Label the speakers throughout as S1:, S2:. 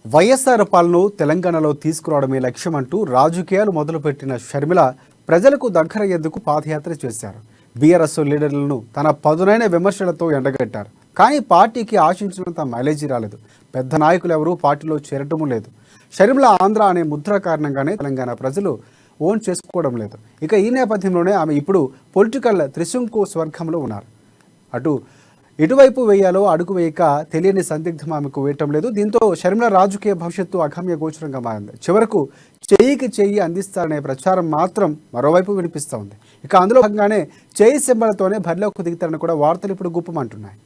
S1: వైఎస్ఆర్ పాలనను తెలంగాణలో తీసుకురావడమే లక్ష్యమంటూ రాజకీయాలు మొదలుపెట్టిన షర్మిల ప్రజలకు దగ్గరయ్యేందుకు పాదయాత్ర చేశారు. బీఆర్ఎస్ లీడర్లను తన పదునైన విమర్శలతో ఎండగట్టారు. కానీ పార్టీకి ఆశించినంత మైలేజీ రాలేదు. పెద్ద నాయకులు ఎవరూ పార్టీలో చేరటమూ లేదు. షర్మిల ఆంధ్ర అనే ముద్ర కారణంగానే తెలంగాణ ప్రజలు ఓన్ చేసుకోవడం లేదు. ఇక ఈ నేపథ్యంలోనే ఆమె ఇప్పుడు పొలిటికల్ త్రిశంకు స్వర్గంలో ఉన్నారు. ఇటువైపు వేయాలో అడుగు వేయక తెలియని సందిగ్ధం ఆమెకు వేయటం లేదు. దీంతో షర్మిల రాజకీయ భవిష్యత్తు అగమ్య గోచరంగా మారింది. చివరకు చేయికి చేయి అందిస్తారనే ప్రచారం మాత్రం మరోవైపు వినిపిస్తూ ఉంది. ఇక అందులో భాగంగానే చేయి సింబలతోనే బరిలోకి దిగుతారని కూడా వార్తలు ఇప్పుడు గుప్పమంటున్నాయి.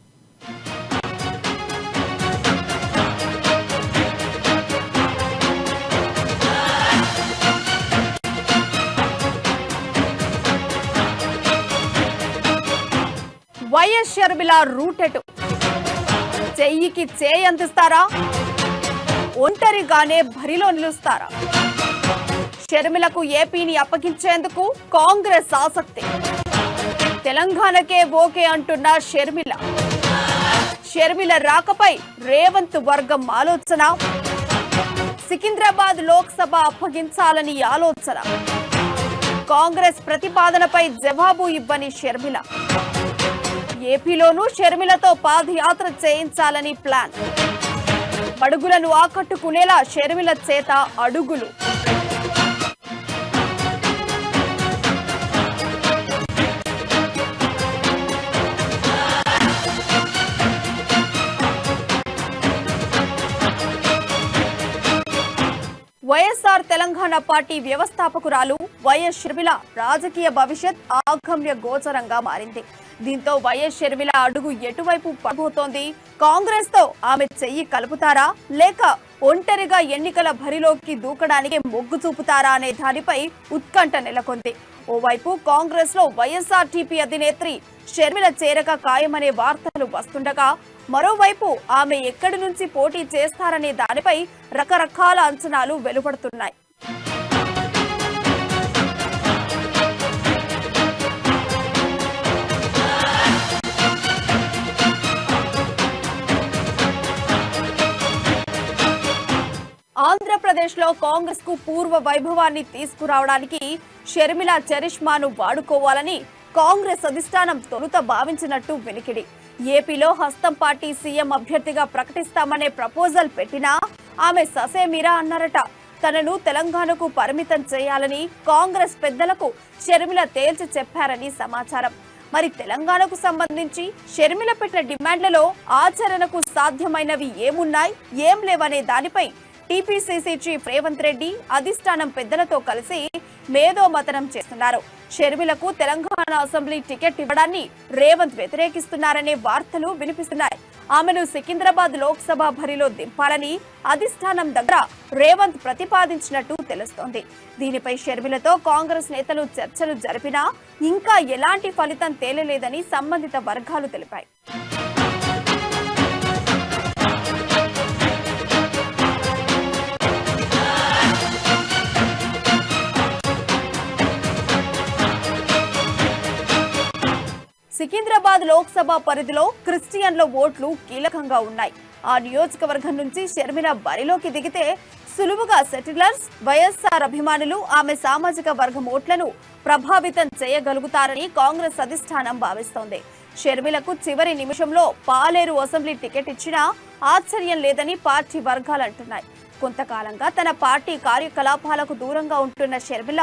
S2: వైఎస్ షర్మిల రూటెటు చెయ్యికి చేయి అందిస్తారా, ఒంటరిగానే బరిలో నిలుస్తారా? షర్మిలకు ఏపీని అప్పగించేందుకు కాంగ్రెస్ ఆసక్తి. తెలంగాణకే ఓకే అంటున్న షర్మిల రాకపై రేవంత్ వర్గం ఆలోచన. సికింద్రాబాద్ లోక్సభ అప్పగించాలని ఆలోచన. కాంగ్రెస్ ప్రతిపాదనపై జవాబు ఇవ్వని షర్మిల. ఏపీలోనూ షర్మిలతో పాదయాత్ర చేయించాలని ప్లాన్. అడుగులను ఆకట్టుకునేలా షర్మిల చేత అడుగులు. వైఎస్ఆర్ తెలంగాణ పార్టీ వ్యవస్థాపకురాలు వైఎస్ షర్మిల రాజకీయ భవిష్యత్ ఆగమ్య గోచరంగా మారింది. దీంతో వైఎస్ షర్మిల అడుగు ఎటువైపు పడబోతోంది? కాంగ్రెస్ తో ఆమె చెయ్యి కలుపుతారా, లేక ఒంటరిగా ఎన్నికల బరిలోకి దూకడానికి మొగ్గు చూపుతారా అనే దానిపై ఉత్కంఠ నెలకొంది. ఓవైపు కాంగ్రెస్ లో వైఎస్ఆర్టీపీ అధినేత్రి షర్మిల చేరక ఖాయమనే వార్తలు వస్తుండగా, మరోవైపు ఆమె ఎక్కడి నుంచి పోటీ చేస్తారనే దానిపై రకరకాల అంచనాలు వెలువడుతున్నాయి. ఆంధ్రప్రదేశ్ లో కాంగ్రెస్ కు పూర్వ వైభవాన్ని తీసుకురావడానికి షర్మిల చరిష్మాను వాడుకోవాలని కాంగ్రెస్ అధిష్టానం తొలుత భావించినట్టు వెలికిడి. ఏపీలో హస్తం పార్టీ సీఎం అభ్యర్థిగా ప్రకటిస్తామనే ప్రపోజల్ పెట్టినా ఆమె ససేమిరా అన్నారట. తనను తెలంగాణకు పరిమితం చేయాలని కాంగ్రెస్ పెద్దలకు షర్మిల తేల్చి చెప్పారని సమాచారం. మరి తెలంగాణకు సంబంధించి షర్మిల పెట్టిన డిమాండ్లలో ఆచరణకు సాధ్యమైనవి ఏమున్నాయి, ఏం లేవనే దానిపై టీపీసీసీ చీఫ్ రేవంత్ రెడ్డి అధిష్టానం పెద్దలతో కలిసి మేధోమథనం చేస్తున్నారు. షర్మిలకు తెలంగాణ అసెంబ్లీ టికెట్ ఇవ్వడాన్ని రేవంత్ వ్యతిరేకిస్తున్నారనే వార్తలు వినిపిస్తున్నాయి. ఆమెను సికింద్రాబాద్ లోక్సభ బరిలో దింపాలని అధిష్టానం దగ్గర రేవంత్ ప్రతిపాదించినట్టు తెలుస్తోంది. దీనిపై షర్మిలతో కాంగ్రెస్ నేతలు చర్చలు జరిపినా ఇంకా ఎలాంటి ఫలితం తేలలేదని సంబంధిత వర్గాలు తెలిపాయి. సికింద్రాబాద్ లోక్సభ పరిధిలో క్రిస్టియన్ల ఓట్లు కీలకంగా ఉన్నాయి. ఆ నియోజకవర్గం నుంచి షర్మిల బరిలోకి దిగితే సులువుగా సెటిలర్స్, వైఎస్ఆర్ అభిమానులు ఆమె సామాజిక వర్గం ఓట్లను ప్రభావితం చేయగలుగుతారని కాంగ్రెస్ అధిష్టానం భావిస్తోంది. షర్మిలకు చివరి నిమిషంలో పాలేరు అసెంబ్లీ టికెట్ ఇచ్చినా ఆశ్చర్యం లేదని పార్టీ వర్గాలు అంటున్నాయి. కొంతకాలంగా తన పార్టీ కార్యకలాపాలకు దూరంగా ఉంటున్న షర్మిల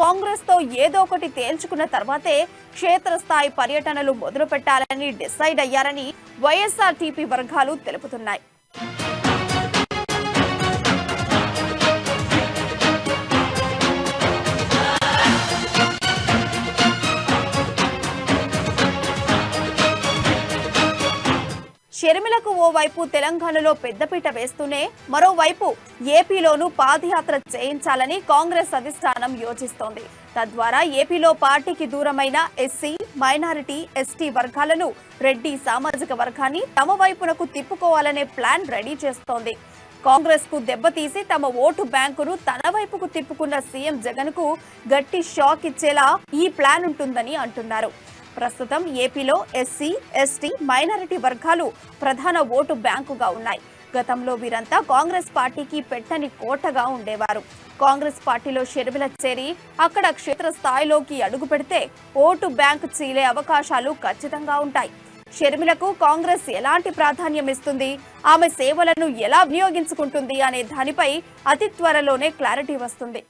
S2: కాంగ్రెస్ తో ఏదో ఒకటి తేల్చుకున్న తర్వాతే క్షేత్రస్థాయి పర్యటనలు మొదలు పెట్టాలని డిసైడ్ అయ్యారని వైఎస్ఆర్టీపీ వర్గాలు తెలుపుతున్నాయి. షర్మిలకు ఓవైపు తెలంగాణలో పెద్దపీట వేస్తూనే మరోవైపు ఏపీలోనూ పాదయాత్ర చేయించాలని కాంగ్రెస్ అధిష్టానం యోచిస్తోంది. తద్వారా ఏపీలో పార్టీకి దూరమైన ఎస్సీ, మైనారిటీ, ఎస్టీ వర్గాలను, రెడ్డి సామాజిక వర్గాన్ని తమ వైపునకు తిప్పుకోవాలనే ప్లాన్ రెడీ చేస్తోంది. కాంగ్రెస్ కు దెబ్బతీసి తమ ఓటు బ్యాంకును తన వైపుకు తిప్పుకున్న సీఎం జగన్ కు గట్టి షాక్ ఇచ్చేలా ఈ ప్లాన్ ఉంటుందని అంటున్నారు. ప్రస్తుతం ఏపీలో ఎస్సీ, ఎస్టీ, మైనారిటీ వర్గాలు ప్రధాన ఓటు బ్యాంకుగా ఉన్నాయి. గతంలో వీరంతా కాంగ్రెస్ పార్టీకి పెట్టని కోటగా ఉండేవారు. కాంగ్రెస్ పార్టీలో షర్మిల చేరి అక్కడ క్షేత్రస్థాయిలోకి అడుగు పెడితే ఓటు బ్యాంకు చీలే అవకాశాలు ఖచ్చితంగా ఉంటాయి. షర్మిలకు కాంగ్రెస్ ఎలాంటి ప్రాధాన్యం ఇస్తుంది, ఆమె సేవలను ఎలా వినియోగించుకుంటుంది అనే దానిపై అతి త్వరలోనే క్లారిటీ వస్తుంది.